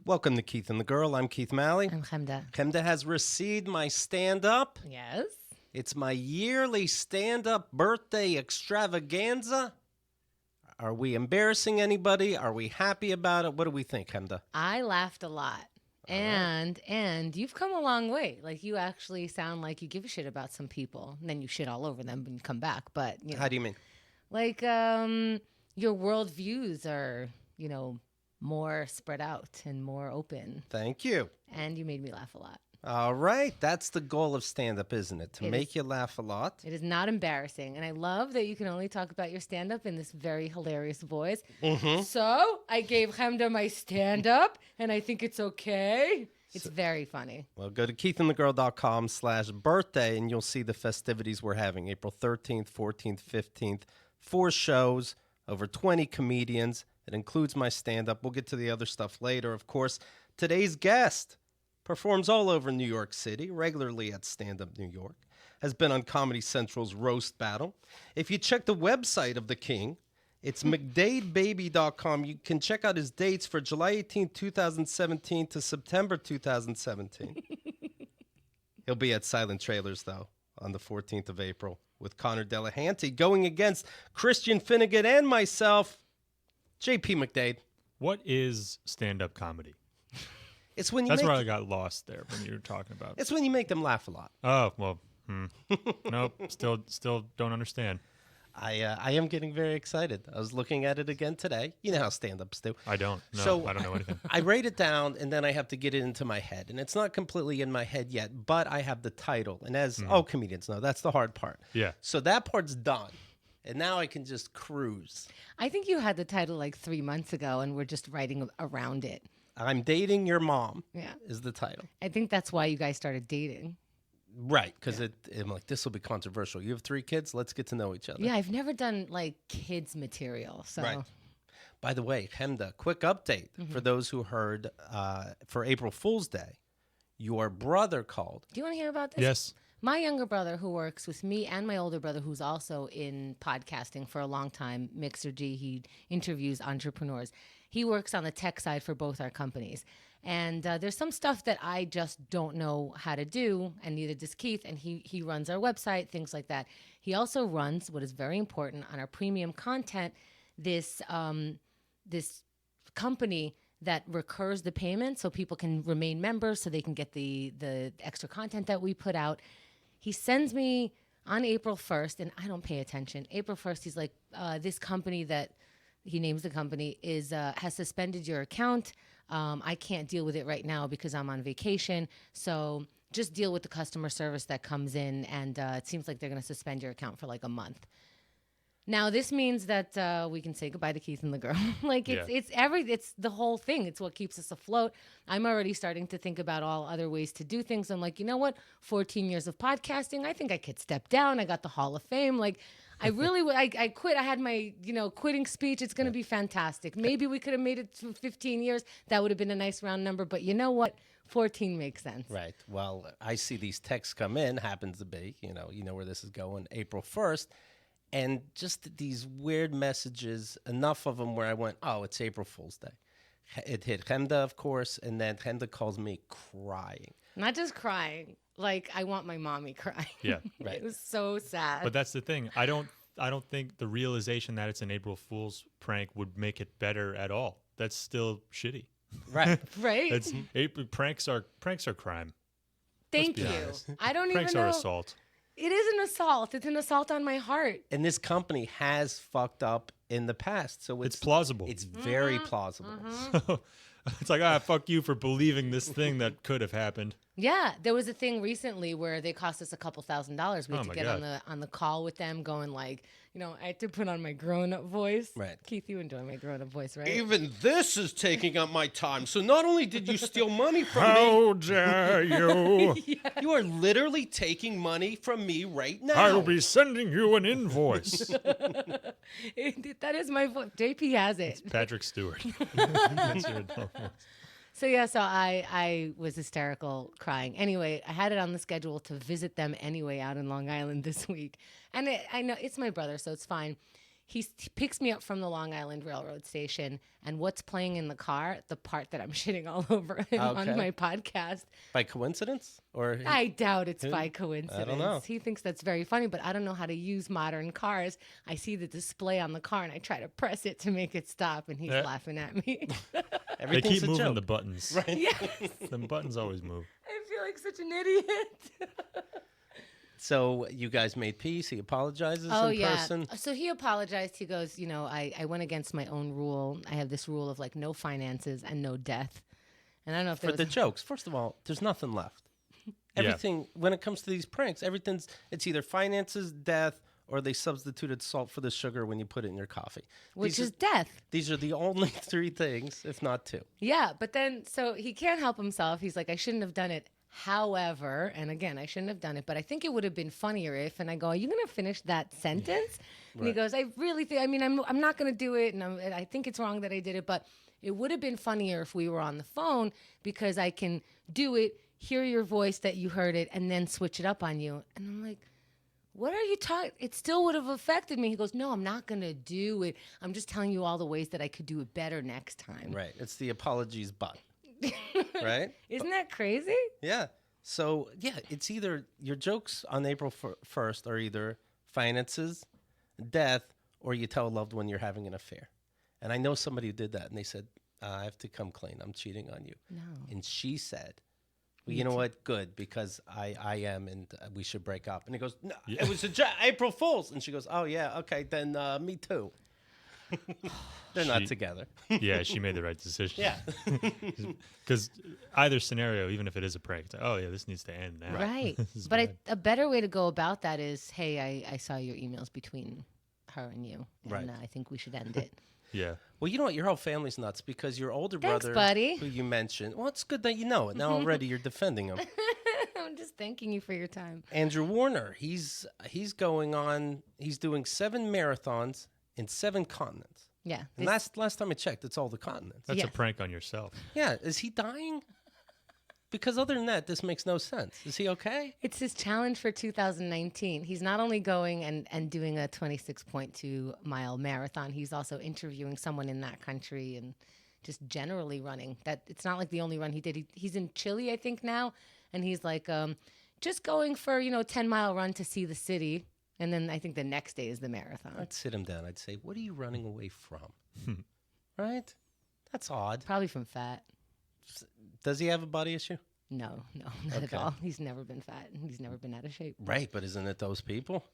Welcome to Keith and the Girl. I'm Keith Malley. I'm Chemda. Chemda has received my stand-up. Yes. It's my yearly stand-up birthday extravaganza. Are we embarrassing anybody? Are we happy about it? What do we think, Chemda? I laughed a lot. And you've come a long way. Like, you actually sound like you give a shit about some people. And then you shit all over them when you come back. But, you know. How do you mean? Like, your worldviews are, more spread out and more open. Thank you. And you made me laugh a lot. All right. That's the goal of stand-up, isn't it? To make you laugh a lot. It is not embarrassing. And I love that you can only talk about your stand-up in this very hilarious voice. Mm-hmm. So I gave Chemda my stand-up, and I think it's okay. It's very funny. Well, go to keithandthegirl.com/birthday, and you'll see the festivities we're having. April 13th, 14th, 15th. 4 shows, over 20 comedians. It includes my stand-up. We'll get to the other stuff later. Of course, today's guest performs all over New York City, regularly at Stand Up New York, has been on Comedy Central's Roast Battle. If you check the website of the King, it's McDadebaby.com. You can check out his dates for July 18, 2017 to September 2017. He'll be at Silent Trailers, though, on the 14th of April with Connor Delahanty going against Christian Finnegan and myself, JP McDade. What is stand-up comedy? It's when you That's where I got lost there when you were talking about. It's when you make them laugh a lot. Oh, well, nope, still don't understand. I am getting very excited. I was looking at it again today. You know how stand-ups do. I don't. No, So I don't know anything. I write it down, and then I have to get it into my head. And it's not completely in my head yet, but I have the title. And as all comedians know, that's the hard part. Yeah. So that part's done. And now I can just cruise. I think you had the title like 3 months ago, and we're just writing around it. I'm Dating Your Mom Yeah. is the title. I think that's why you guys started dating. Right, because I'm like, this will be controversial. You have 3 kids? Let's get to know each other. Yeah, I've never done like kids material. So Right. By the way, Chemda, quick update for those who heard for April Fool's Day. Your brother called. Do you want to hear about this? Yes. My younger brother, who works with me, and my older brother, who's also in podcasting for a long time, Mixer G, he interviews entrepreneurs. He works on the tech side for both our companies. And there's some stuff that I just don't know how to do, and neither does Keith, and he runs our website, things like that. He also runs, what is very important, on our premium content, this company that recurs the payment so people can remain members, so they can get the extra content that we put out. He sends me on April 1st, and I don't pay attention. April 1st, he's like, this company that he names the company is has suspended your account. I can't deal with it right now because I'm on vacation. So just deal with the customer service that comes in, and it seems like they're going to suspend your account for like a month. Now, this means that we can say goodbye to Keith and the Girl. It's the whole thing. It's what keeps us afloat. I'm already starting to think about all other ways to do things. I'm like, you know what? 14 years of podcasting, I think I could step down. I got the Hall of Fame. Like, I really would. I quit. I had my, quitting speech. It's going to be fantastic. Maybe we could have made it to 15 years. That would have been a nice round number. But you know what? 14 makes sense. Right. Well, I see these texts come in, happens to be, you know where this is going, April 1st. And just these weird messages, enough of them where I went, oh, it's April Fool's Day. It hit Chemda, of course, and then Chemda calls me crying. Not just crying. Like, I want my mommy crying. Yeah. Right. It was so sad. But that's the thing. I don't think the realization that it's an April Fool's prank would make it better at all. That's still shitty. Right. Right? It's pranks are crime. Thank be you. honest. I don't Pranks even know. are assault. It is an assault. It's an assault on my heart. And this company has fucked up in the past. So It's plausible. It's very plausible. It's like, fuck you for believing this thing that could have happened. Yeah, there was a thing recently where they cost us a couple $1,000s. We had Oh to my get God. on the call with them, going like, I had to put on my grown-up voice. Right. Keith, you enjoy my grown-up voice, right? Even this is taking up my time. So not only did you steal money from me, How dare you? you are literally taking money from me right now. I will be sending you an invoice. That is my voice. JP has it. Patrick Stewart. That's your adult voice. So I was hysterical crying. Anyway, I had it on the schedule to visit them anyway out in Long Island this week. And I know it's my brother, so it's fine. he picks me up from the Long Island Railroad station, and what's playing in the car? The part that I'm shitting all over him Okay. on my podcast. By coincidence? Or I doubt it's by coincidence. I don't know. He thinks that's very funny, but I don't know how to use modern cars. I see the display on the car, and I try to press it to make it stop, and he's laughing at me. They everything's keep a moving joke. the buttons. Right. Yes. The buttons always move. I feel like such an idiot. So you guys made peace. He apologizes in person. So he apologized. He goes, I went against my own rule. I have this rule of like no finances and no death. And I don't know if For there the was jokes, first of all, there's nothing left. Everything, when it comes to these pranks, it's either finances, death, or they substituted salt for the sugar when you put it in your coffee. which These is are, death. these are the only three things, if not two. Yeah, but then so he can't help himself. He's like, I shouldn't have done it. However, and again, I shouldn't have done it, but I think it would have been funnier if. And I go, are you going to finish that sentence? And he goes, I really think. I mean, I'm not going to do it, and I think it's wrong that I did it, but it would have been funnier if we were on the phone because I can do it, hear your voice that you heard it, and then switch it up on you. And I'm like, what are you talking? It still would have affected me. He goes, no, I'm not going to do it. I'm just telling you all the ways that I could do it better next time. Right. It's the apologies but. Right? Isn't that crazy? Yeah. So, yeah, it's either your jokes on April 1st are either finances, death, or you tell a loved one you're having an affair. And I know somebody who did that, and they said, I have to come clean. I'm cheating on you. No. And she said, well, you know what? Good, because I am, and we should break up. And he goes, no, it was April Fool's. And she goes, oh, yeah, okay, then me too. They're not together. Yeah, she made the right decision. Yeah. Because either scenario, even if it is a prank, it's like, oh, yeah, this needs to end now. Right. This is But bad. a better way to go about that is, hey, I saw your emails between her and you. And Right. I think we should end it. Yeah. Well, you know what? Your whole family's nuts because your older Thanks, brother, buddy. who you mentioned, well, it's good that you know it. Now already you're defending him. I'm just thanking you for your time. Andrew Warner, he's doing 7 marathons in 7 continents. Yeah. And last time I checked, it's all the continents. That's Yes. a prank on yourself. Yeah, is he dying? Because other than that, this makes no sense. Is he okay? It's his challenge for 2019. He's not only going and doing a 26.2 mile marathon, he's also interviewing someone in that country and just generally running. That it's not like the only run he did. He's in Chile, I think, now, and he's like just going for 10-mile run to see the city, and then I think the next day is the marathon. I'd sit him down. I'd say, "What are you running away from?" Right? That's odd. Probably from fat. Does he have a body issue? No, not Okay. at all. He's never been fat. He's never been out of shape. Right, but isn't it those people?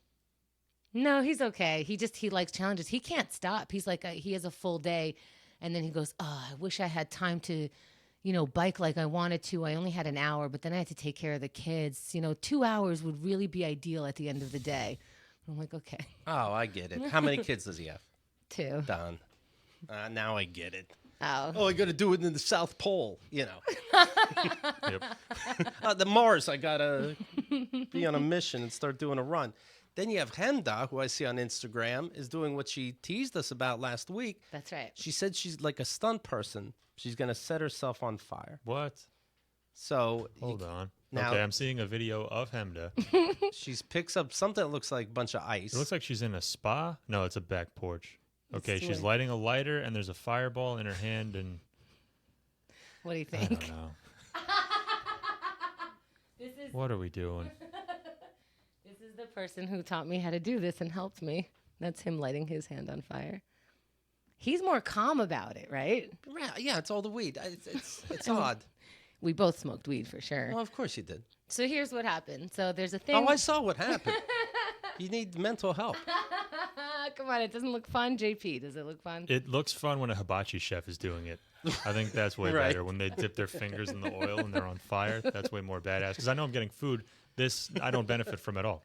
No, he's okay. He likes challenges. He can't stop. He's like he has a full day, and then he goes, "Oh, I wish I had time to, bike like I wanted to. I only had an hour, but then I had to take care of the kids. 2 hours would really be ideal at the end of the day." I'm like, okay, Oh, I get it. How many kids does he have? 2. Done. Now I get it. Oh, Oh, I got to do it in the South Pole, Yep. the Mars, I got to be on a mission and start doing a run. Then you have Chemda, who I see on Instagram, is doing what she teased us about last week. that's right. She said she's like a stunt person. She's going to set herself on fire. What? So Hold on. now- Okay, I'm seeing a video of Chemda. she picks up something that looks like a bunch of ice. It looks like she's in a spa. No, it's a back porch. Okay, Let's do she's it. lighting a lighter, and there's a fireball in her hand, and What do you I think? don't know. This is What are we doing? the person who taught me how to do this and helped me. That's him lighting his hand on fire. He's more calm about it, right? Yeah, it's all the weed. It's odd. We both smoked weed for sure. Well, of course you did. So here's what happened. So there's a thing. Oh, I saw what happened. You need mental help. Come on, it doesn't look fun, JP. Does it look fun? It looks fun when a hibachi chef is doing it. I think that's way Right. better. When they dip their fingers in the oil and they're on fire, that's way more badass. Because I know I'm getting food. This I don't benefit from at all.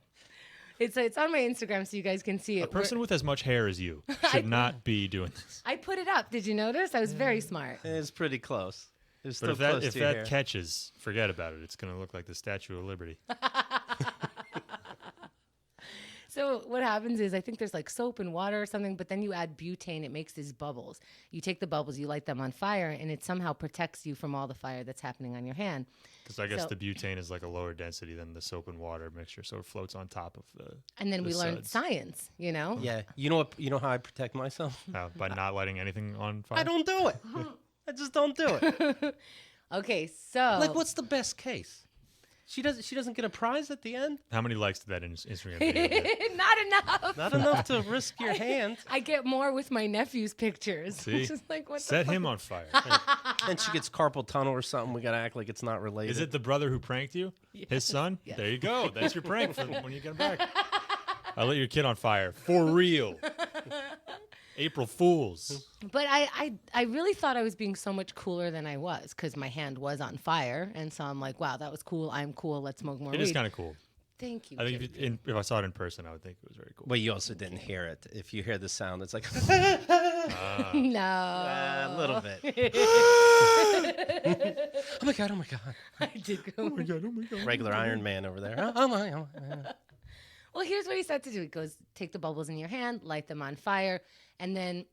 It's on my Instagram so you guys can see it. A person with as much hair as you should not be doing this. I put it up. Did you notice? I was very smart. It's pretty close. It's But still close if to your that hair. catches, forget about it. It's going to look like the Statue of Liberty. So what happens is I think there's like soap and water or something, but then you add butane. It makes these bubbles. You take the bubbles, you light them on fire, and it somehow protects you from all the fire that's happening on your hand. Because I guess So- the butane is like a lower density than the soap and water mixture, so it floats on top of the. And then the we learned suds. science, you know? Yeah. You know what? You know how I protect myself? By not lighting anything on fire. I don't do it. I just don't do it. Okay, so Like, what's the best case? She doesn't get a prize at the end. How many likes did that Instagram video get? not enough. Not enough to risk your hand. I get more with my nephew's pictures. See? Just like what Set the him on fire. And she gets carpal tunnel or something. We gotta act like it's not related. Is it the brother who pranked you? His son? Yes. There you go. That's your prank for when you get him back. I lit your kid on fire. For real. April Fools. But I really thought I was being so much cooler than I was because my hand was on fire. And so I'm like, wow, that was cool. I'm cool. Let's smoke more It weed. is kind of cool. Thank you. I think JP. if I saw it in person, I would think it was very cool. Well, you also didn't hear it. If you hear the sound, it's like No. a little bit. Oh my god! Oh my god! I did go. Oh my God. Regular Iron Man over there. Oh my! Oh my. Well, here's what he said to do. He goes, take the bubbles in your hand, light them on fire, and then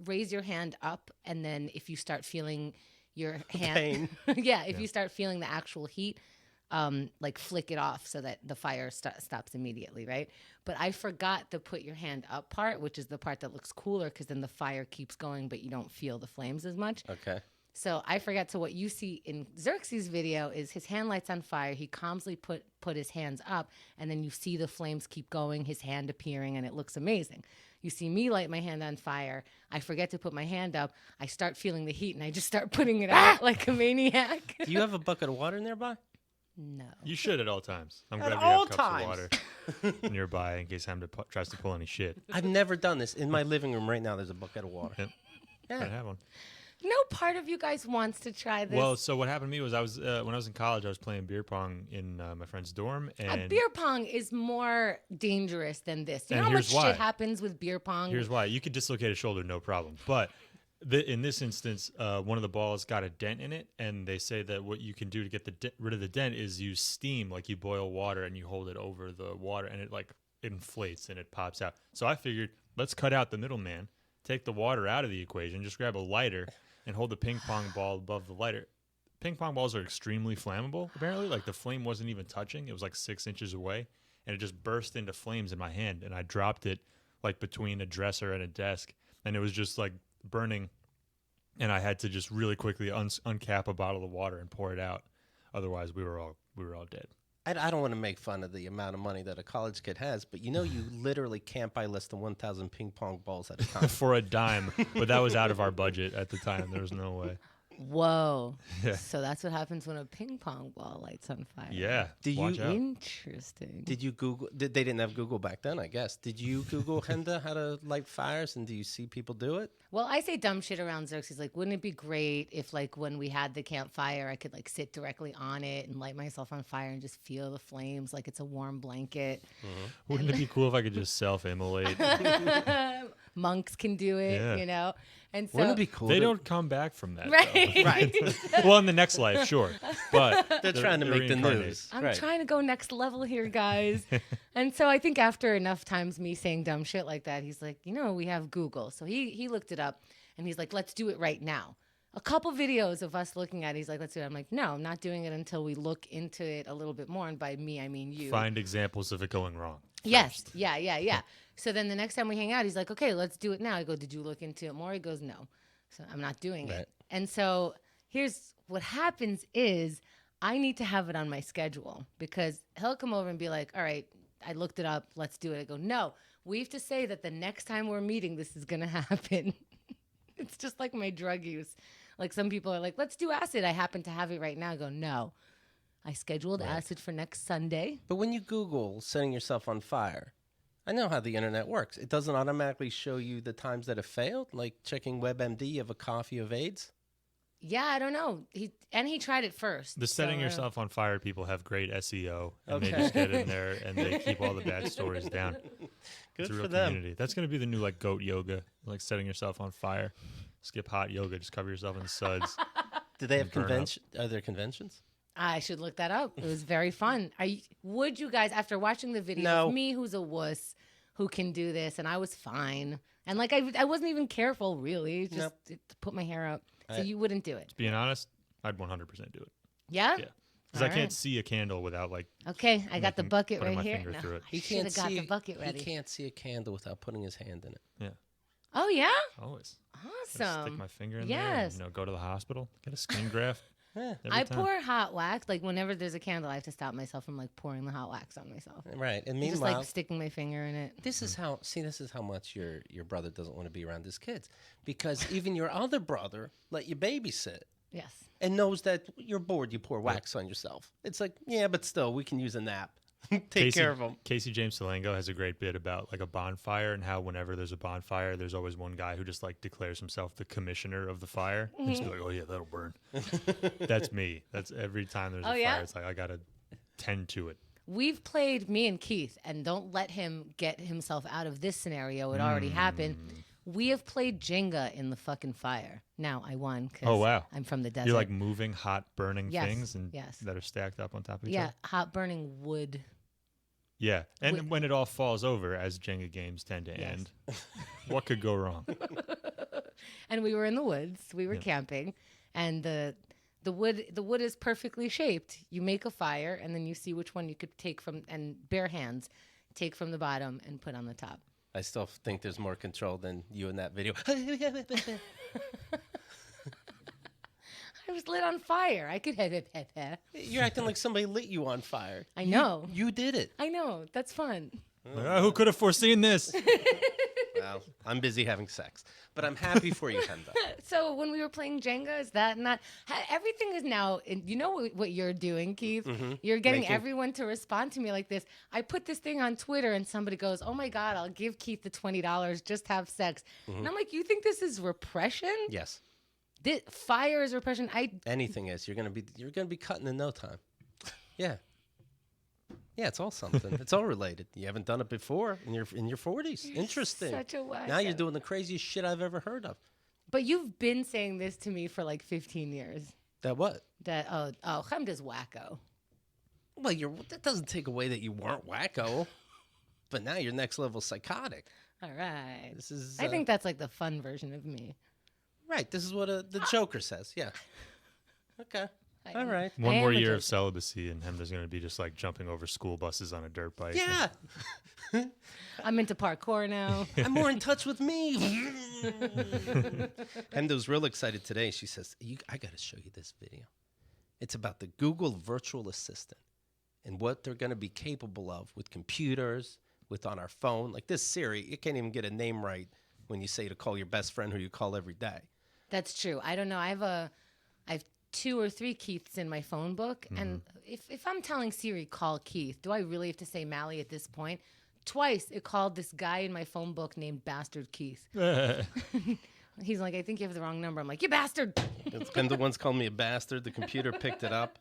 raise your hand up. And then if you start feeling your hand, if you start feeling the actual heat, like flick it off so that the fire stops immediately, right? But I forgot the put your hand up part, which is the part that looks cooler because then the fire keeps going, but you don't feel the flames as much. Okay. So I forgot. So what you see in Xerxes' video is his hand lights on fire. He calmly put his hands up, and then you see the flames keep going, his hand appearing, and it looks amazing. You see me light my hand on fire. I forget to put my hand up. I start feeling the heat, and I just start putting it out like a maniac. Do you have a bucket of water nearby? No. You should at all times. I'm At glad we all have cups times. of water nearby in case Chemda tries to pull any shit. I've never done this. In my living room right now, there's a bucket of water. Yep. Yeah. I have one. No part of you guys wants to try this. Well, so what happened to me was I was when I was in college, I was playing beer pong in my friend's dorm, and beer pong is more dangerous than this. You And know how much here's why. shit happens with beer pong? here's why: you could dislocate a shoulder, no problem. But in this instance, one of the balls got a dent in it, and they say that what you can do to get rid of the dent is use steam, like you boil water and you hold it over the water, and it like inflates and it pops out. So I figured, let's cut out the middleman, take the water out of the equation, just grab a lighter and hold the ping pong ball above the lighter. Ping pong balls are extremely flammable, apparently. Like the flame wasn't even touching. It was like 6 inches away, and it just burst into flames in my hand, and I dropped it like between a dresser and a desk, and it was just like burning, and I had to just really quickly uncap a bottle of water and pour it out. Otherwise, we were all dead. I don't want to make fun of the amount of money that a college kid has, but you know you literally can't buy less than 1,000 ping pong balls at a time. For a dime, but that was out of our budget at the time. There was no way. Whoa. Yeah. So that's what happens when a ping pong ball lights on fire. Yeah. Do you- watch out. Interesting. Did you Google? They didn't have Google back then, I guess. Did you Google Chemda how to light fires, and do you see people do it? Well, I say dumb shit around Xerxes. Like, wouldn't it be great if, like, when we had the campfire, I could, like, sit directly on it and light myself on fire and just feel the flames like it's a warm blanket? Wouldn't it be cool if I could just self-immolate? Monks can do it, Yeah. you know? And so, Wouldn't it be cool? They to- don't come back from that. right? Right. Though. Well, in the next life, sure. But They're trying to make the reincarnate. news. I'm Right. trying to go next level here, guys. And so I think after enough times me saying dumb shit like that, he's like, you know, we have Google. So he looked it up, and he's like, let's do it right now. A couple videos of us looking at it, he's like, let's do it. I'm like, no, I'm not doing it until we look into it a little bit more. And by me, I mean you. Find examples of it going wrong. Yes. Yeah. So then the next time we hang out, he's like, okay, let's do it now. I go, did you look into it more? He goes, no. So I'm not doing Right. it. And so here's what happens is I need to have it on my schedule because he'll come over and be like, all right, I looked it up. Let's do it. I go, no, we have to say that the next time we're meeting, this is going to happen. It's just like my drug use. Like some people are like, let's do acid. I happen to have it right now. I go, no. I scheduled acid for next Sunday. But when you Google setting yourself on fire, I know how the internet works. It doesn't automatically show you the times that have failed, like checking WebMD, you have a coffee of AIDS. Yeah, I don't know. He tried it first. The setting so, yourself on fire people have great SEO, and they Okay. just get in there and they keep all the bad stories down. Good It's a real for them. community. That's going to be the new like goat yoga, like setting yourself on fire. Skip hot yoga, just cover yourself in suds. Do they have And burn up. convention? Are there conventions? I should look that up. It was very fun. Would you guys, after watching the video No. of me, who's a wuss, who can do this, and I was fine, and like I wasn't even careful really, just to put my hair up. So you wouldn't do it? Being honest, I'd 100% do it. Yeah. Yeah. Because I can't see a candle without like. Okay, I got the bucket putting right my here. finger through it. He Should have got the bucket ready. He can't see a candle without putting his hand in it. Yeah. Oh yeah. Always. Awesome. Stick my finger in Yes. there. And, go to the hospital, get a skin graft. I pour hot wax. Like whenever there's a candle, I have to stop myself from like pouring the hot wax on myself. Right, and Just meanwhile, like sticking my finger in it. this is how much your brother doesn't want to be around his kids, because even your other brother let you babysit. Yes. And knows that you're bored, you pour wax on yourself. It's like, yeah, but still, we can use a nap. Take care of them. Casey James Salengo has a great bit about like a bonfire and how whenever there's a bonfire, there's always one guy who just like declares himself the commissioner of the fire. And just be like, oh yeah, that'll burn. That's me. That's every time there's a fire. It's like I gotta tend to it. We've played, me and Keith, and don't let him get himself out of this scenario. It already happened. We have played Jenga in the fucking fire. Now I won because I'm from the desert. You're like moving hot burning things and yes. that are stacked up on top of each yeah, other. hot burning wood. Yeah, and when it all falls over, as Jenga games tend to end, what could go wrong? And we were in the woods. We were camping, and the wood is perfectly shaped. You make a fire, and then you see which one you could take from, and bare hands, take from the bottom and put on the top. I still think there's more control than you in that video. I was lit on fire. I could have it. You're acting like somebody lit you on fire. I know. You did it. I know. That's fun. Who could have foreseen this? Well, I'm busy having sex, but I'm happy for you, Chemda. So when we were playing Jenga, is that not everything is now? You know what you're doing, Keith? Mm-hmm. You're getting everyone to respond to me like this. I put this thing on Twitter, and somebody goes, "Oh my God, I'll give Keith the $20. Just have sex." And I'm like, "You think this is repression?" Yes. This fire is repression. Anything is. You're gonna be cutting in no time. Yeah. Yeah, it's all something. It's all related. You haven't done it before in your 40s. Interesting. Such a wacko. Now you're doing the craziest shit I've ever heard of. But you've been saying this to me for like 15 years. That what? That Chemda's wacko. Well, that doesn't take away that you weren't wacko. But now you're next level psychotic. All right. This is. I think that's like the fun version of me. Right. This is what the Joker says. Yeah. Okay. All right. One more year of celibacy, and Chemda's going to be just like jumping over school buses on a dirt bike. Yeah. I'm into parkour now. I'm more in touch with me. Chemda's real excited today. She says, I got to show you this video. It's about the Google virtual assistant and what they're going to be capable of with computers, with on our phone. Like this Siri, it can't even get a name right when you say to call your best friend who you call every day. That's true. I don't know. I have 2 or 3 Keiths in my phone book. And if I'm telling Siri, call Keith, do I really have to say Mally at this point? Twice it called this guy in my phone book named Bastard Keith. He's like, I think you have the wrong number. I'm like, you bastard. Chemda once called me a bastard. The computer picked it up.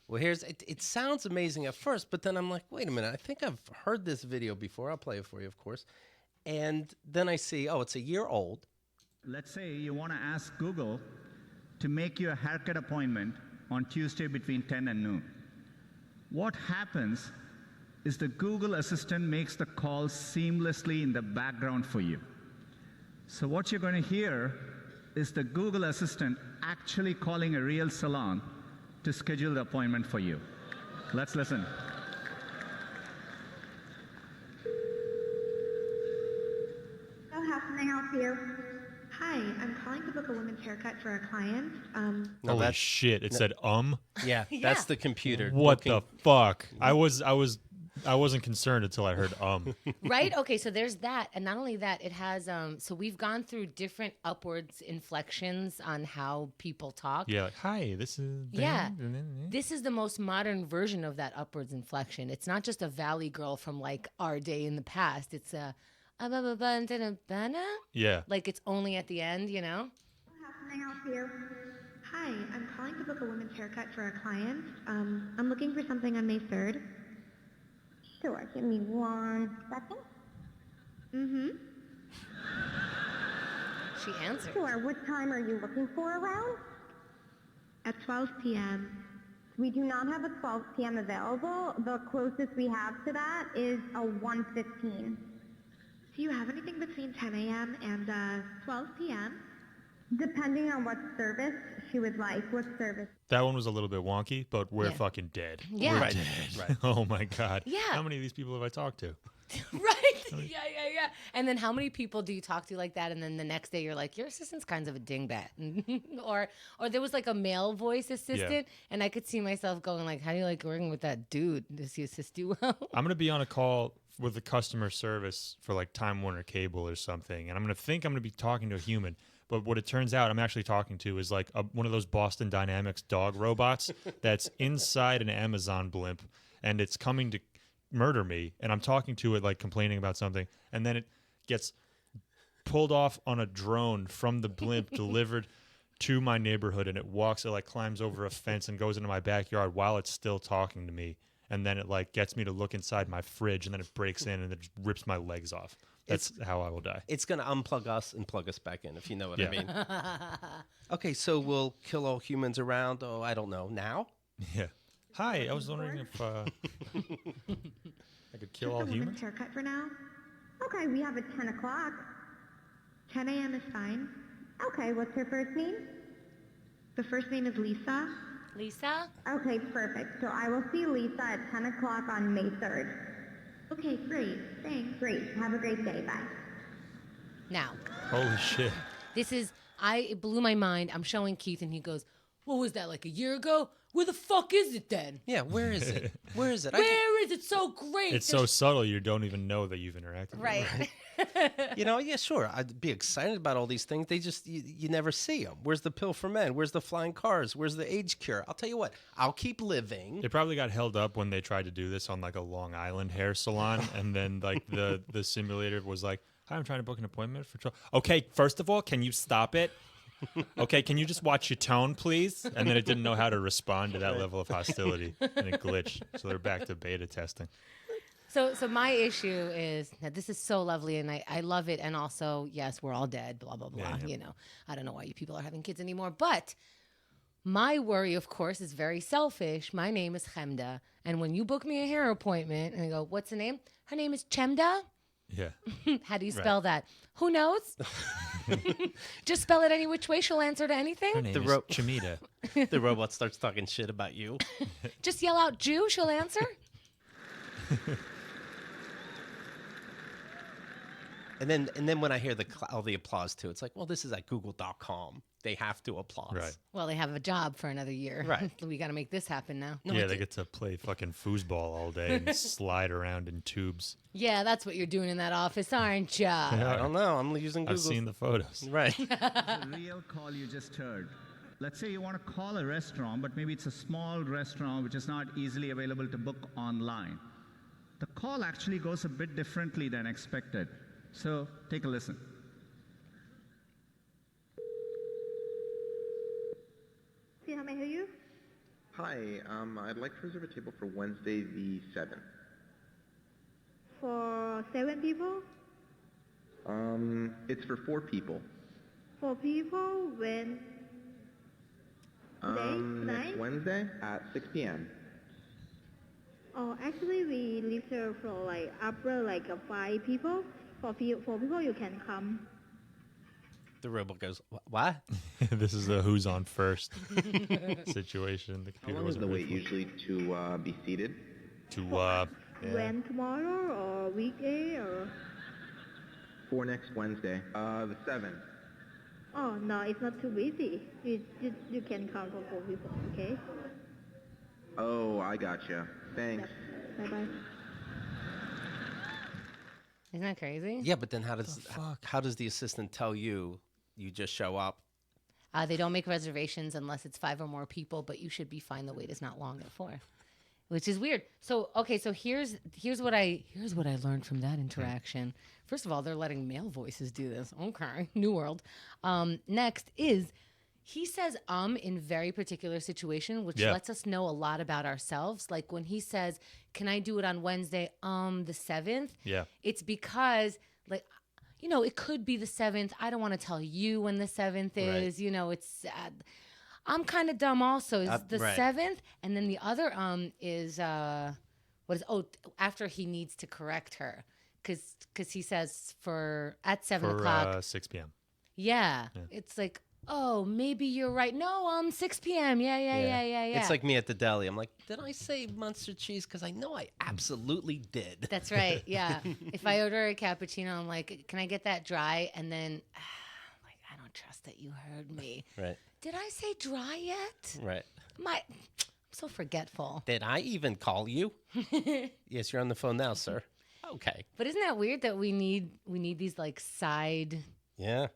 Well, it sounds amazing at first, but then I'm like, wait a minute. I think I've heard this video before. I'll play it for you, of course. And then I see, it's a year old. Let's say you want to ask Google to make you a haircut appointment on Tuesday between 10 and noon. What happens is the Google Assistant makes the call seamlessly in the background for you. So what you're going to hear is the Google Assistant actually calling a real salon to schedule the appointment for you. Let's listen. So how can I help you? Hi, I'm calling to book a women's haircut for a client. Holy shit! It said Yeah, that's the computer. What the fuck? I wasn't concerned until I heard Right? Okay, so there's that. And not only that, it has so we've gone through different upwards inflections on how people talk. Yeah, like, hi, this is This is the most modern version of that upwards inflection. It's not just a valley girl from like our day in the past. It's a yeah. like it's only at the end, you know? How can I help you? Hi, I'm calling to book a women's haircut for a client. I'm looking for something on May 3rd. Sure, give me 1 second. Mm-hmm. She answered. Sure, what time are you looking for around? At 12 p.m. We do not have a 12 p.m. available. The closest we have to that is a 1:15. Do you have anything between 10 a.m. and 12 p.m.? Depending on what service she would like. What service? That one was a little bit wonky, but we're Yeah. fucking dead. Yeah. We're Right. dead. Right. Oh my God. Yeah. How many of these people have I talked to? Right. Yeah. And then how many people do you talk to like that? And then the next day you're like, your assistant's kind of a dingbat. or there was like a male voice assistant, and I could see myself going like, how do you like working with that dude? Does he assist you well? I'm going to be on a call with the customer service for like Time Warner Cable or something, and I'm going to be talking to a human. But what it turns out I'm actually talking to is like one of those Boston Dynamics dog robots that's inside an Amazon blimp, and it's coming to murder me. And I'm talking to it like complaining about something, and then it gets pulled off on a drone from the blimp delivered to my neighborhood, and it like climbs over a fence and goes into my backyard while it's still talking to me. And then it like gets me to look inside my fridge, and then it breaks in and it just rips my legs off. That's how I will die. It's going to unplug us and plug us back in, if you know what I Yeah. mean. Okay, so we'll kill all humans around, I don't know, now? Yeah. Hi, I was wondering if I could kill all Just a humans. woman's haircut for now. Okay, we have at 10 o'clock. 10 a.m. is fine. Okay, what's her first name? The first name is Lisa. Lisa? Okay, perfect. So I will see Lisa at 10 o'clock on May 3rd. Okay, great. Thanks. Great. Have a great day. Bye. Now, Holy shit. it blew my mind. I'm showing Keith, and he goes, what was that, like a year ago? Where the fuck is it then? Yeah, where is it? Where is it? Where is it? So great. It's so subtle you don't even know that you've interacted with Right. it. Yeah, sure. I'd be excited about all these things. They just, you never see them. Where's the pill for men? Where's the flying cars? Where's the age cure? I'll tell you what, I'll keep living. It probably got held up when they tried to do this on like a Long Island hair salon, and then like the simulator was like, "Hi, I'm trying to book an appointment for." Okay, first of all, can you stop it? Okay, can you just watch your tone, please? And then it didn't know how to respond to that level of hostility, and it glitched. So they're back to beta testing. So my issue is that this is so lovely, and I love it. And also, yes, we're all dead, blah, blah, blah. Yeah. You know, I don't know why you people are having kids anymore. But my worry, of course, is very selfish. My name is Chemda. And when you book me a hair appointment, and I go, what's the name? Her name is Chemda. Yeah. How do you spell that? Who knows? Just spell it any which way. She'll answer to anything. Her name The is ro- Chemda. The robot starts talking shit about you. Just yell out Jew. She'll answer. And then when I hear all the applause too, it's like, well, this is at google.com. They have to applaud. Right. Well, they have a job for another year. Right. We got to make this happen now. Yeah, they get to play fucking foosball all day and slide around in tubes. Yeah, that's what you're doing in that office, aren't ya? I don't know. I'm using Google. I've seen the photos. Right. The real call you just heard. Let's say you want to call a restaurant, but maybe it's a small restaurant which is not easily available to book online. The call actually goes a bit differently than expected. So take a listen. See how may I hear you? Hi, I'd like to reserve a table for Wednesday the 7th. For 7 people? It's for 4 people. 4 people? When? Today? Next Tonight? Wednesday at 6 p.m. Oh, actually, we reserve for like upper like 5 people. For 4 people, you can come. The robot goes, what? This is a who's on first situation. The How computer long is wasn't the ready wait usually to be seated? to When tomorrow or weekday or? For next Wednesday, the 7th. Oh no, it's not too busy. You can come for 4 people, okay? Oh, I gotcha. Thanks. Bye bye. Isn't that crazy? Yeah, but then how does the assistant tell you just show up? They don't make reservations unless it's 5 or more people, but you should be fine. The wait is not long at 4, which is weird. So okay, so here's what I learned from that interaction. First of all, they're letting male voices do this. Okay, new world. Next is he says in very particular situation, which lets us know a lot about ourselves. Like when he says, "Can I do it on Wednesday, the 7th?" Yeah. It's because like. It could be the 7th. I don't want to tell you when the 7th is. Right. It's sad. I'm kind of dumb also. Is the right. 7th, and then the other is after he needs to correct her, because he says at 7 o'clock. 6 p.m. Yeah, it's like, oh, maybe you're right. No, 6 p.m. Yeah. It's like me at the deli. I'm like, did I say Munster cheese? Because I know I absolutely did. That's right. Yeah. If I order a cappuccino, I'm like, can I get that dry? And then, like, I don't trust that you heard me. Right. Did I say dry yet? Right. I'm so forgetful. Did I even call you? Yes, you're on the phone now, sir. Okay. But isn't that weird that we need these like side? Yeah.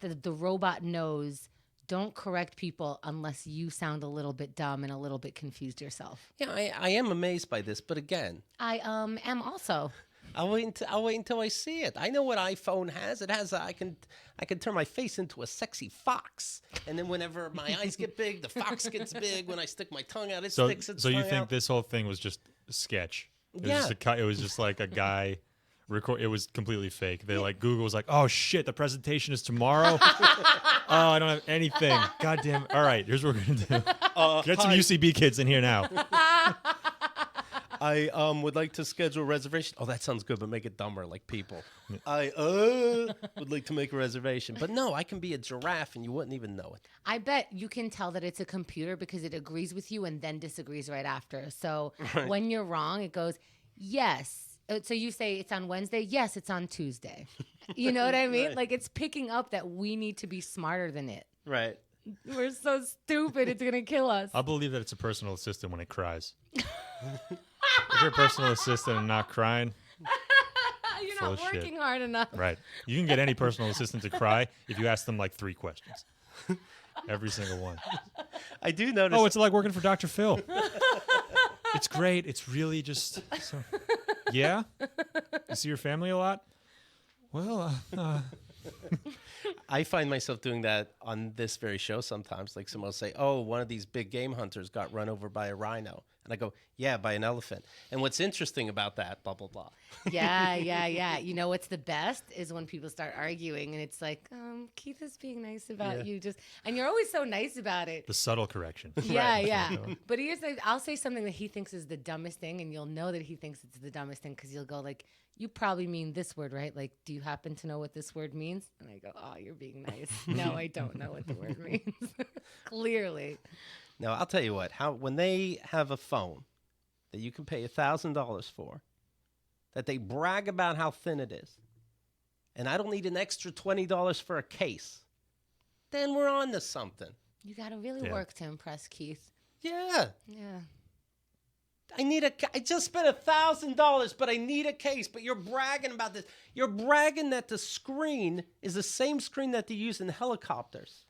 The robot knows. Don't correct people unless you sound a little bit dumb and a little bit confused yourself. Yeah, I am amazed by this, but again, I am also. I'll wait until I see it. I know what iPhone has. It has I can turn my face into a sexy fox, and then whenever my eyes get big, the fox gets big. When I stick my tongue out, it sticks its So tongue you think out. this whole thing was just a sketch? Yeah. It was just like a guy. It was completely fake. They like Google was like, oh shit, the presentation is tomorrow. Oh, I don't have anything. God damn it. All right, here's what we're gonna do. Get some UCB kids in here now. I would like to schedule a reservation. Oh, that sounds good, but make it dumber, like people. I would like to make a reservation, but no, I can be a giraffe and you wouldn't even know it. I bet you can tell that it's a computer because it agrees with you and then disagrees right after. So when you're wrong, it goes, yes. So you say it's on Wednesday. Yes, it's on Tuesday. You know what I mean? Right. Like it's picking up that we need to be smarter than it. Right. We're so stupid. It's going to kill us. I'll believe that it's a personal assistant when it cries. If you're a personal assistant and not crying, You're full not of shit. working hard enough. right? You can get any personal assistant to cry if you ask them like 3 questions. Every single one. I do notice. Oh, it's like working for Dr. Phil. It's great. It's really just. So, yeah? You see your family a lot? Well, I find myself doing that on this very show sometimes. Like someone will say, oh, one of these big game hunters got run over by a rhino. And I go, yeah, by an elephant. And what's interesting about that, blah, blah, blah. Yeah. You know what's the best is when people start arguing and it's like, Keith is being nice about you. And you're always so nice about it. the subtle correction. Yeah. But I'll say something that he thinks is the dumbest thing, and you'll know that he thinks it's the dumbest thing because you'll go like, you probably mean this word, right? Like, do you happen to know what this word means? And I go, oh, you're being nice. No, I don't know what the word means. Clearly. No, I'll tell you what. When they have a phone that you can pay $1,000 for, that they brag about how thin it is, and I don't need an extra $20 for a case, then we're on to something. You got to really work to impress Keith. Yeah. Yeah. I just spent $1,000, but I need a case. But you're bragging about this. You're bragging that the screen is the same screen that they use in helicopters.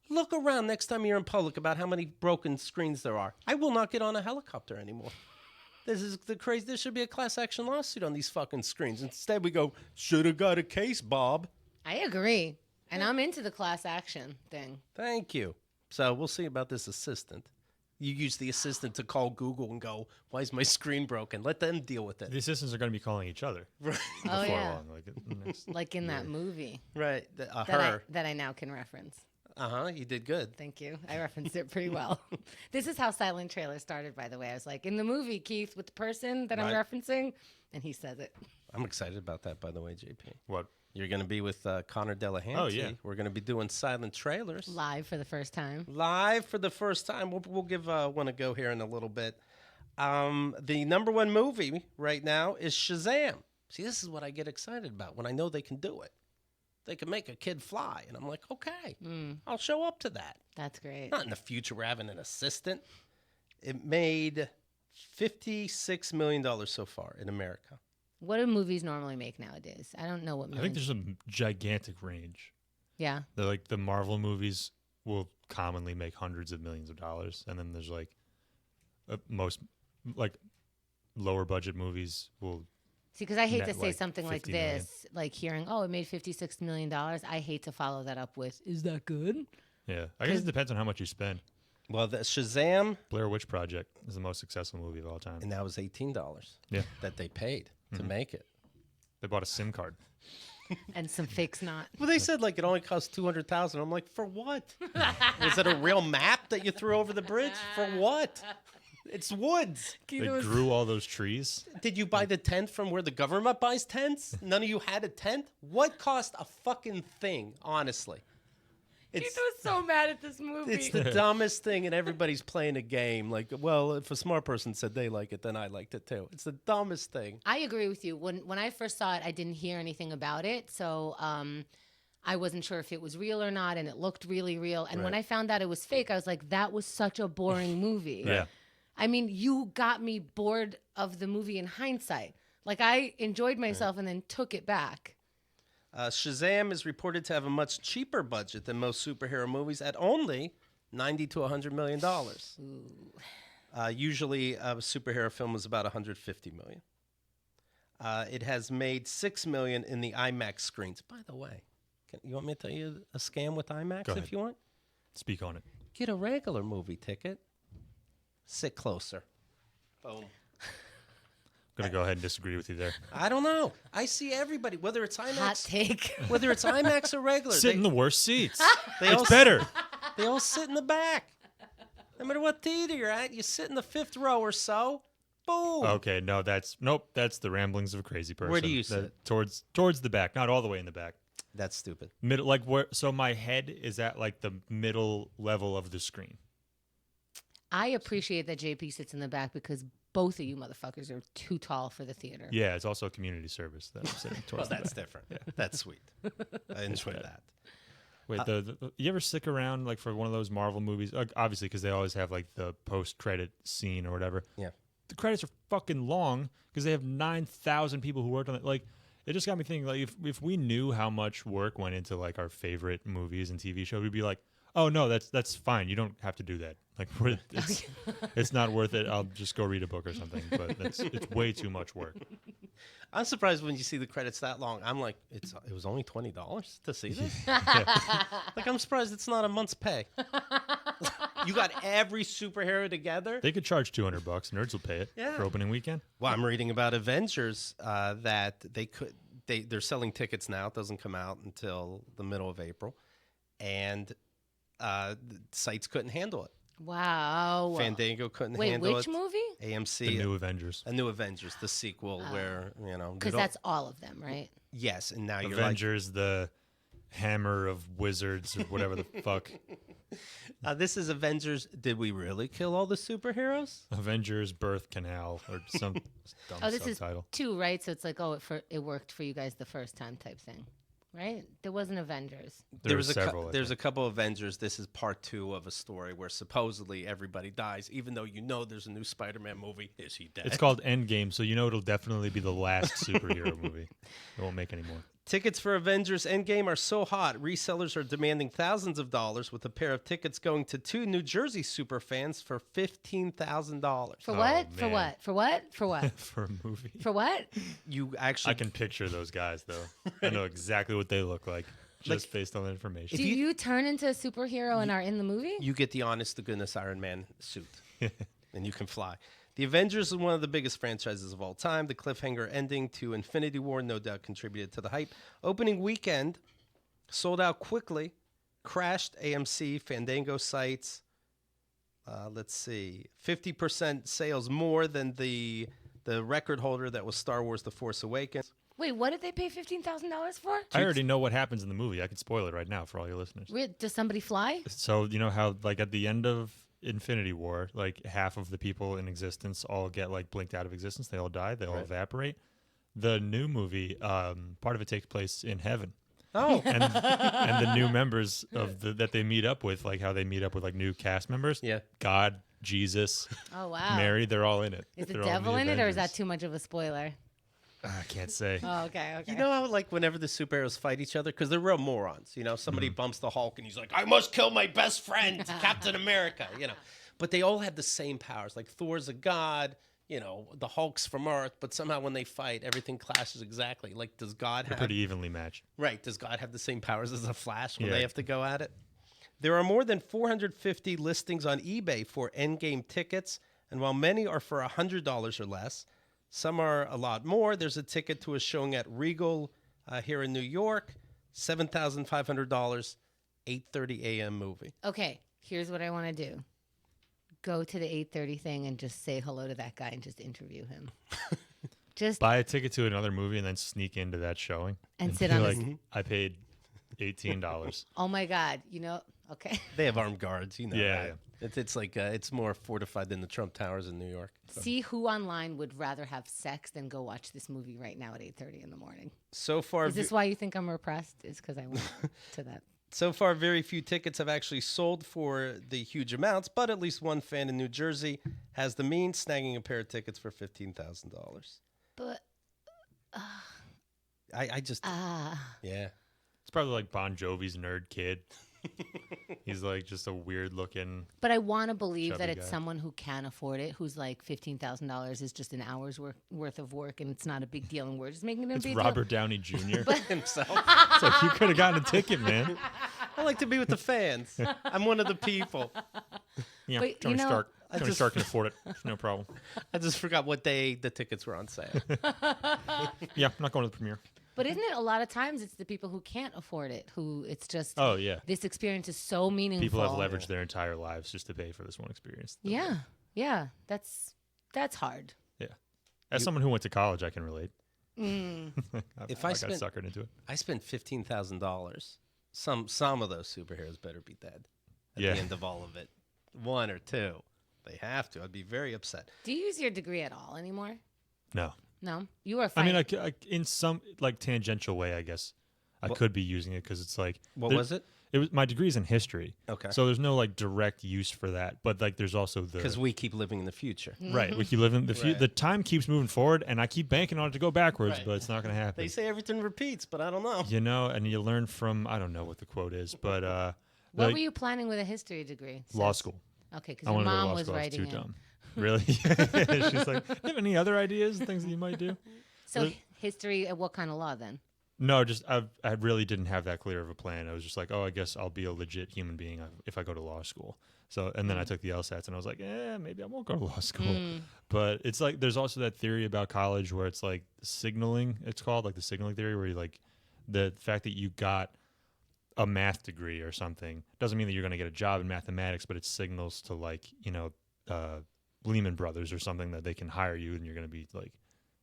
Look around next time you're in public about how many broken screens there are. I will not get on a helicopter anymore. This is the crazy. There should be a class action lawsuit on these fucking screens. Instead, we go, should have got a case, Bob. I agree. And I'm into the class action thing. Thank you. So we'll see about this assistant. You use the assistant to call Google and go, why is my screen broken? Let them deal with it. The assistants are going to be calling each other. Right. Oh, before yeah. long. Like in that movie Right. that I now can reference. Uh-huh. You did good. Thank you. I referenced it pretty well. This is how Silent Trailer started, by the way. I was like, in the movie, Keith, with the person that I'm referencing, and he says it. I'm excited about that, by the way, JP. What? You're going to be with Connor Delahanty. Oh, yeah. We're going to be doing silent trailers. Live for the first time. Live for the first time. We'll give one a go here in a little bit. The number one movie right now is Shazam. See, this is what I get excited about when I know they can do it. They can make a kid fly. And I'm like, okay, I'll show up to that. That's great. Not in the future we're having an assistant. It made $56 million so far in America. What do movies normally make nowadays? I don't know what I think there's a gigantic range. Yeah. The Marvel movies will commonly make hundreds of millions of dollars, and then there's most lower budget movies will. See, because I hate net to say like something like 50 million. this, like hearing, oh, it made $56 million. I hate to follow that up with, is that good? Yeah, I guess it depends on how much you spend. Well, the Shazam, Blair Witch Project is the most successful movie of all time. and that was $18 Yeah, that they paid to make it. they bought a SIM card. and some fake snot. Well, they said like it only cost $200,000. I'm like, for what? Was it a real map that you threw over the bridge? For what? It's woods. They grew all those trees. Did you buy the tent from where the government buys tents? None of you had a tent? What cost a fucking thing, honestly? Keith was so mad at this movie. It's the dumbest thing, and everybody's playing a game. Like, well, if a smart person said they like it, then I liked it too. It's the dumbest thing. I agree with you. When I first saw it, I didn't hear anything about it, so I wasn't sure if it was real or not, and it looked really real. And when I found out it was fake, I was like, that was such a boring movie. Yeah. I mean, you got me bored of the movie in hindsight. Like, I enjoyed myself and then took it back. Shazam is reported to have a much cheaper budget than most superhero movies at only $90 to $100 million. Usually, a superhero film is about $150 million. It has made $6 million in the IMAX screens. By the way, you want me to tell you a scam with IMAX Go ahead. if you want? Speak on it. Get a regular movie ticket. Sit closer. Boom. I'm going to go ahead and disagree with you there. I don't know. I see everybody, whether it's Hot IMAX, take. whether it's IMAX or regular. Sit in the worst seats. They all It's better. They all sit in the back. No matter what theater you're at, you sit in the fifth row or so. Boom. Okay, no, that's the ramblings of a crazy person. Where do you sit? Towards the back, not all the way in the back. That's stupid. Middle, like where? So my head is at like the middle level of the screen. I appreciate that JP sits in the back because both of you motherfuckers are too tall for the theater. Yeah, it's also a community service that I'm sitting Well, towards. the that's back. different. That's sweet. I enjoy that. Wait, you ever stick around like for one of those Marvel movies? Like, obviously, because they always have like the post-credit scene or whatever. Yeah. The credits are fucking long because they have 9,000 people who worked on it. Like, it just got me thinking. Like, if we knew how much work went into like our favorite movies and TV shows, we'd be like, oh no, that's fine. You don't have to do that. Like, it's not worth it. I'll just go read a book or something. But it's way too much work. I'm surprised when you see the credits that long. I'm like, it was only $20 to see this? Like, I'm surprised it's not a month's pay. You got every superhero together? They could charge $200. Nerds will pay it Yeah. for opening weekend. Well, I'm reading about Avengers that they're selling tickets now. It doesn't come out until the middle of April. And the sites couldn't handle it. Wow. Fandango couldn't Wait, handle which it. movie? AMC. The new Avengers. A new Avengers, the sequel where, Because that's all of them, right? Yes, and now you're Avengers, the hammer of wizards, or whatever the fuck. this is Avengers. Did we really kill all the superheroes? Avengers Birth Canal or some dumb Oh, this subtitle. is 2, right? So it's like, it worked for you guys the first time type thing, right? There wasn't Avengers. There were several. There's a couple Avengers. This is part 2 of a story where supposedly everybody dies, even though there's a new Spider-Man movie. Is he dead? It's called Endgame, so it'll definitely be the last superhero movie. It won't make any more. Tickets for Avengers Endgame are so hot, resellers are demanding thousands of dollars, with a pair of tickets going to 2 New Jersey superfans for $15,000. For what? Oh, For man. what? For what? For what? For a movie. For what? You actually I can picture those guys, though. I know exactly what they look like, just based on the information. Do you turn into a superhero and are in the movie? you get the honest to goodness Iron Man suit, and you can fly. The Avengers is one of the biggest franchises of all time. The cliffhanger ending to Infinity War no doubt contributed to the hype. Opening weekend sold out quickly, crashed AMC, Fandango sites. Let's see, 50% sales more than the record holder that was Star Wars: The Force Awakens. Wait, what did they pay $15,000 for? I already know what happens in the movie. I can spoil it right now for all your listeners. Does somebody fly? So, you know how, like, at the end of Infinity War, like, half of the people in existence all get, like, blinked out of existence. They all die. They all evaporate. The new movie, part of it takes place in heaven. Oh, And the new members that they meet up with, like how they meet up with, like, new cast members. Yeah. God, Jesus, Oh, wow. Mary, they're all in it. Is the They're all devil in it, or is that Avengers. too much of a spoiler? I can't say. Oh, okay. you know how, like, whenever the superheroes fight each other, because they're real morons, somebody bumps the Hulk and he's like, I must kill my best friend, Captain America, But they all have the same powers. Like, Thor's a god, the Hulk's from Earth, but somehow when they fight, everything clashes exactly. Like, does God They're have... pretty evenly matched. Right, does God have the same powers as the Flash when Yeah. they have to go at it? There are more than 450 listings on eBay for Endgame tickets, and while many are for $100 or less, some are a lot more. There's a ticket to a showing at Regal Here in New York, $7,500, 8:30 a.m. movie. Okay, here's what I want to do. Go to the 8:30 thing and just say hello to that guy and just interview him. Just Buy a ticket to another movie and then sneak into that showing And sit be on like, the I paid $18. oh my God, okay. They have armed guards, you know. Yeah, that. It's like it's more fortified than the Trump Towers in New York. See who online would rather have sex than go watch this movie right now at 8:30 in the morning. So far, Is this why you think I'm repressed? Is because I went to that. So far, very few tickets have actually sold for the huge amounts, but at least one fan in New Jersey has the means, snagging a pair of tickets for $15,000. But I just, yeah. It's probably like Bon Jovi's nerd kid. He's like just a weird looking. But I want to believe Chubby that it's guy. someone who can afford it, who's like $15,000 is just an hour's worth of work, and it's not a big deal, and we're just making it a It's big Robert Downey Jr. Himself. It's like you could have gotten a ticket, man. I like to be with the fans. I'm one of the people. Yeah, But, Tony you know, Stark. I Tony just- Stark can afford it. No problem. I just forgot what day the tickets were on sale. Yeah, I'm not going to the premiere. But isn't it a lot of times it's the people who can't afford it, who it's just Oh yeah, this experience is so meaningful. people have leveraged their entire lives just to pay for this one experience. Yeah, yeah, that's hard. Yeah. As someone who went to college, I can relate. If I I got spent- suckered into it. I spent $15,000. Some of those superheroes better be dead at Yeah. the end of all of it. One or two. They have to. I'd be very upset. Do you use your degree at all anymore? No, No, you are I fine. mean, I in some like tangential way, I guess I could be using it because it's like What there- was it? It was my degree's in history. Okay. So there's no like direct use for that, but like there's also the Because we keep living in the future. right. We keep living Right. the time keeps moving forward, and I keep banking on it to go backwards, Right. but it's not going to happen. They say everything repeats, but I don't know. You know, and you learn from I don't know what the quote is, but what like, were you planning with a history degree? law Sis? school. Okay, because I your wanted to go to mom law was school. I was writing too it. dumb. Really? She's like, "Do you have any other ideas, things that you might do?" So history, what kind of law then? No, just I really didn't have that clear of a plan. I was just like, oh, I guess I'll be a legit human being if I go to law school. So, and then I took the LSATs, and I was like, maybe I won't go to law school. But it's like there's also that theory about college where it's like signaling. It's called like the signaling theory, where you like the fact that you got a math degree or something doesn't mean that you're going to get a job in mathematics, but it signals to like Lehman Brothers or something that they can hire you, and you're going to be like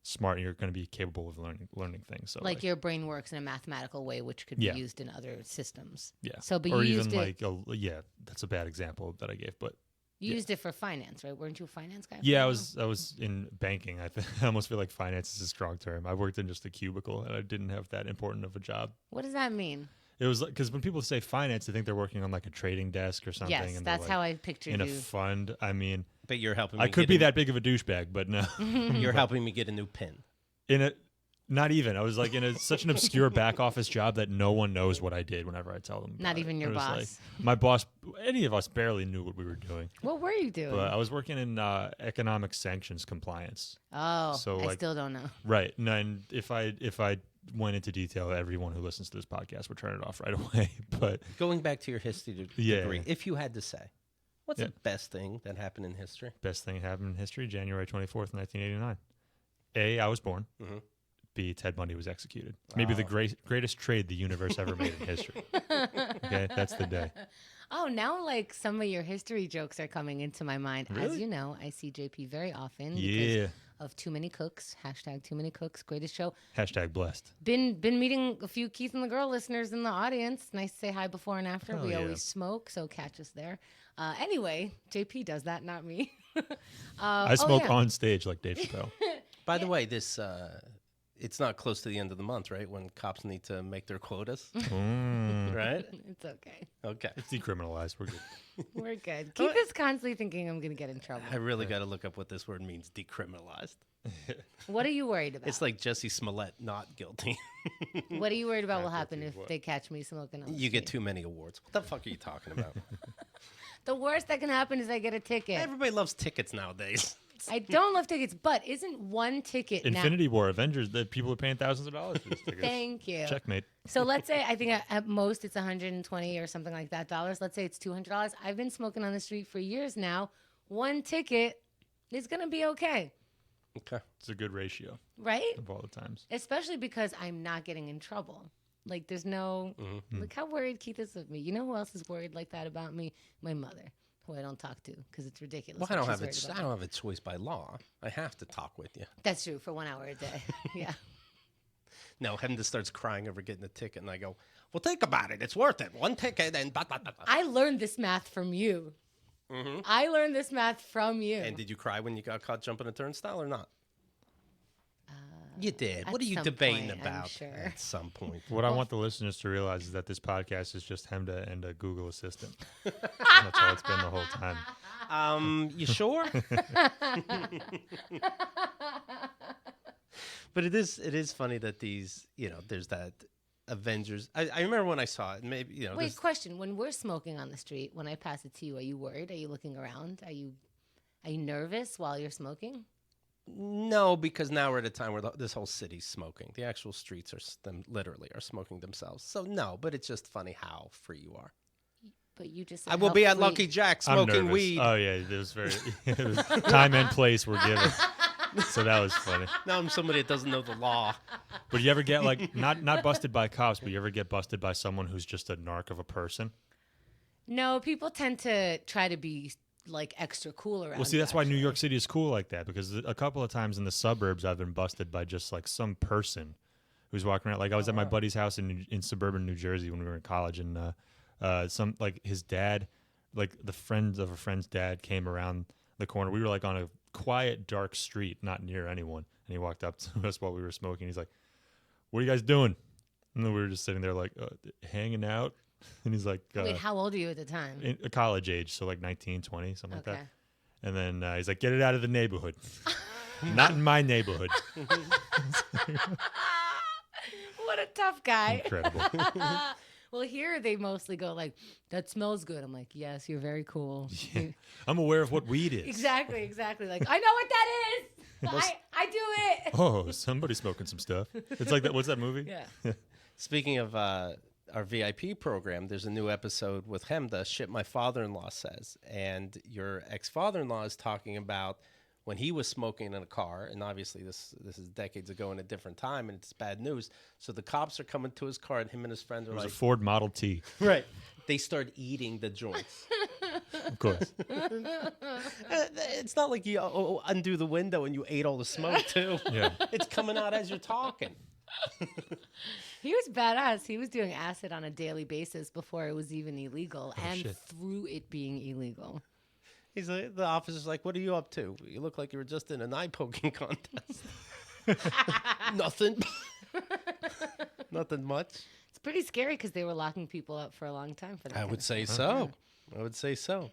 smart, and you're going to be capable of learning things. So Like your brain works in a mathematical way, which could Yeah. be used in other systems. yeah. So, but or you even used it. like that's a bad example that I gave, but You used it for finance, right? Weren't you a finance guy? for yeah, a I while? was in banking. I almost feel like finance is a strong term. I worked in just a cubicle, and I didn't have that important of a job. What does that mean? It was like because when people say finance, they think they're working on like a trading desk or something. Yes, and they're, that's like, how I pictured in a you. fund. I mean, But you're helping me I could get be a- that big of a douchebag, but no. You're helping me get a new pin. In a not even. I was like in such an obscure back office job that no one knows what I did whenever I tell them. Not about even it. your It was boss. Like, my boss, any of us barely knew what we were doing. What were you doing? But I was working in economic sanctions compliance. Oh, So, I like- still don't know. Right. And if I went into detail, everyone who listens to this podcast would turn it off right away. But Going back to your history Yeah. degree, if you had to say, what's Yeah. the best thing that happened in history? best thing that happened in history, January 24th, 1989. A, I was born. Mhm. B, Ted Bundy was executed. Maybe the greatest trade the universe ever made in history. Okay, that's the day. Oh, now like some of your history jokes are coming into my mind. As Really? you know, I see JP very often Yeah. because of Too Many Cooks. Hashtag Too Many Cooks. Greatest show. Hashtag blessed. Been meeting a few Keith and the Girl listeners in the audience. Nice to say hi before and after. Hell We yeah. always smoke, so catch us there. Anyway, JP does that, not me. I smoke yeah. on stage like Dave Chappelle. By the way, this it's not close to the end of the month, right? When cops need to make their quotas, right? It's okay. Okay. It's decriminalized. We're good. We're good. Keith is constantly thinking I'm going to get in trouble. I really got to look up what this word means, decriminalized. What are you worried about? It's like Jesse Smollett, not guilty. What are you worried about will happen guilty if of what? they catch me smoking on the You get street? too many awards. What the fuck are you talking about? The worst that can happen is I get a ticket. Everybody loves tickets nowadays. I don't love tickets, but isn't one ticket now? Infinity War, Avengers, the people are paying thousands of dollars for these tickets. Thank you. Checkmate. So let's say I think at most it's 120 or something like that dollars. Let's say it's $200. I've been smoking on the street for years now. One ticket is gonna be okay. Okay. It's a good ratio right? of all the times. Especially because I'm not getting in trouble. Like, there's no, look how worried Keith is of me. You know who else is worried like that about me? My mother, who I don't talk to because it's ridiculous. Well, what I don't she's have worried it. about I me. don't have a choice by law. I have to talk with you. That's true, for 1 hour a day. Yeah. No, Chemda starts crying over getting a ticket, and I go, "Well, think about it. It's worth it. One ticket and blah, blah, blah, blah." I learned this math from you. I learned this math from you. And did you cry when you got caught jumping a turnstile or not? You did. What at are you some debating point, I'm about? sure. At some point. What I want the listeners to realize is that this podcast is just Chemda and a Google Assistant. That's all it's been the whole time. You sure? But it is funny that these, there's that Avengers. I remember when I saw it. Maybe Wait, this- question. When we're smoking on the street, when I pass it to you, are you worried? Are you looking around? Are you nervous while you're smoking? No, because now we're at a time where this whole city's smoking. The actual streets literally are smoking themselves. So no, but it's just funny how free you are. But you just I said will how be at free- Lucky Jack I'm smoking nervous. weed. Oh yeah, it was time and place were given. So that was funny. Now I'm somebody that doesn't know the law. But you ever get like not busted by cops, but you ever get busted by someone who's just a narc of a person? No, people tend to try to be like extra cool around. Well, see, you, that's why New actually. York City is cool like that, because a couple of times in the suburbs I've been busted by just like some person who's walking around. Like I was at my buddy's house in suburban New Jersey when we were in college, and some like his dad, like the friend of a friend's dad came around the corner. We were like on a quiet, dark street, not near anyone, and he walked up to us while we were smoking. He's like, "What are you guys doing?" And then we were just sitting there like hanging out. And he's like, Wait, how old are you at the time? in a college age, so like 19, 20, something like Okay. that. And then he's like, get it out of the neighborhood. Not in my neighborhood. What a tough guy. Incredible. Well, here they mostly go like, "That smells good." I'm like, "Yes, you're very cool." Yeah. I'm aware of what weed is. Exactly. Like, I know what that is. I do it. Oh, somebody's smoking some stuff. It's like that. What's that movie? Yeah. Speaking of our VIP program, there's a new episode with Chemda, Shit My Father-in-Law Says. And your ex-father-in-law is talking about when he was smoking in a car, and obviously this is decades ago in a different time, and it's bad news. So the cops are coming to his car, and him and his friends are It was like, a Ford Model T, right. They start eating the joints. of course. It's not like you undo the window and you ate all the smoke, too. Yeah. It's coming out as you're talking. He was badass. He was doing acid on a daily basis before it was even illegal, and shit. through it being illegal. He's like, the officer's like, "What are you up to? You look like you were just in an eye poking contest." Nothing. Nothing much. It's pretty scary because they were locking people up for a long time for that. I kind would of say stuff. so. I would say so.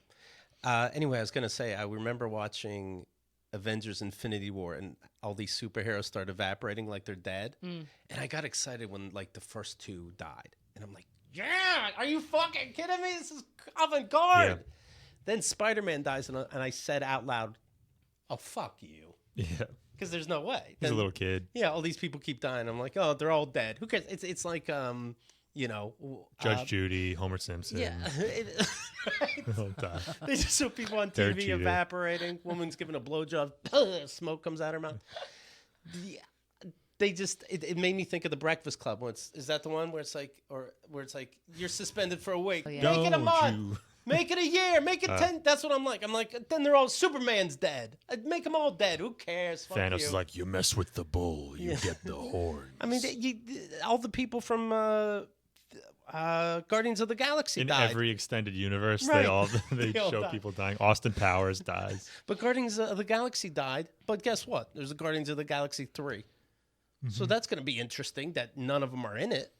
Anyway, I was going to say, I remember watching Avengers Infinity War, and all these superheroes start evaporating like they're dead. And I got excited when, like, the first two died. And I'm like, yeah, are you fucking kidding me? This is avant-garde. Yeah. Then Spider-Man dies, and I said out loud, "Oh, fuck you." Yeah. Because there's no way. He's a Then- little kid. Yeah, all these people keep dying. I'm like, oh, they're all dead. Who cares? It's like, Judge Judy, Homer Simpson. Yeah. The whole time. They just show people on Derek TV Jeter. evaporating. Woman's giving a blowjob. Smoke comes out her mouth. Yeah, they just it made me think of the Breakfast Club. Is that the one where it's like you're suspended for a week? yeah. Make it a Don't month. you- Make it a year. Make it 10. That's what I'm like. I'm like, then they're all Superman's dead. I'd make them all dead. Who cares? Fuck Thanos you. is like, you mess with the bull, you get the horns. I mean, all the people from Guardians of the Galaxy in died. every extended universe, Right. they They all show die. people dying. Austin Powers dies. But Guardians of the Galaxy died. But guess what? There's a Guardians of the Galaxy 3. So that's going to be interesting that none of them are in it.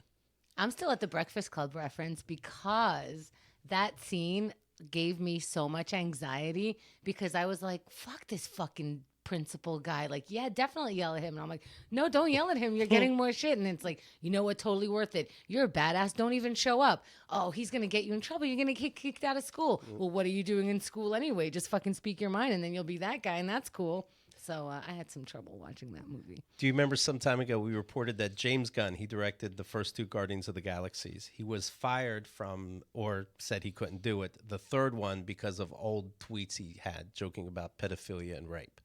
I'm still at the Breakfast Club reference because that scene gave me so much anxiety because I was like, fuck this fucking principal guy. Like, yeah, definitely yell at him. And I'm like, no, don't yell at him. You're getting more shit. And it's like, you know what? Totally worth it. You're a badass. Don't even show up. Oh, he's going to get you in trouble. You're going to get kicked out of school. Well, what are you doing in school anyway? Just fucking speak your mind and then you'll be that guy. And that's cool. So I had some trouble watching that movie. Do you remember some time ago we reported that James Gunn, he directed the first 2 Guardians of the Galaxies. He was fired from, or said he couldn't do it, the third one because of old tweets he had joking about pedophilia and rape.